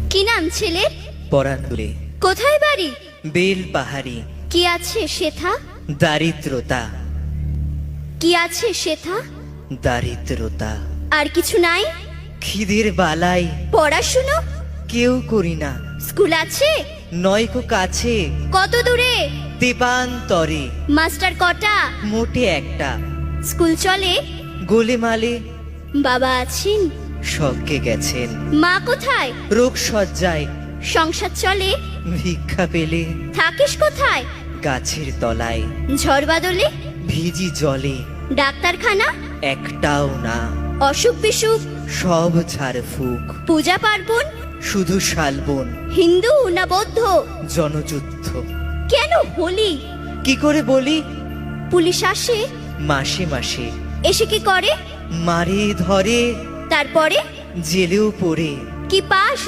কি নাম ছেলে? পরাণপুরে। কোথায় বাড়ি? বেল পাহাড়ি। কি আছে সেথা? দারিদ্রতা। কি আছে সেথা? দারিদ্রতা। আর কিছু নাই? খিদের বালাই পড়াশুনো? কেউ করি না। স্কুল আছে? নয়কো কাছে, কত দূরে? দেবান্তরে। মাস্টার কটা? মোটে একটা। স্কুল চলে? গোলেমালে। বাবা আছেন? স্বর্গে গেছেন। মা কোথায়? রোগ সজ্জায়। সংসার চলে? ভিক্ষা পেলে। থাকিস কোথায়? গাছের তলায়। ঝড় বাদলে? ভিজি জলে। ডাক্তারখানা? একটাও না। অসুখ বিসুখ? সব ঝাড় ফুক। পূজা পার্বণ? শুধু শালবন। হিন্দু না বৌদ্ধ? জনযুদ্ধ। কেন হোলি? কি করে বলি? পুলিশ আসে? মাসে মাসে। এসে কি করে? মারে ধরে। তারপরে? জেলেও পড়ে। কি পাস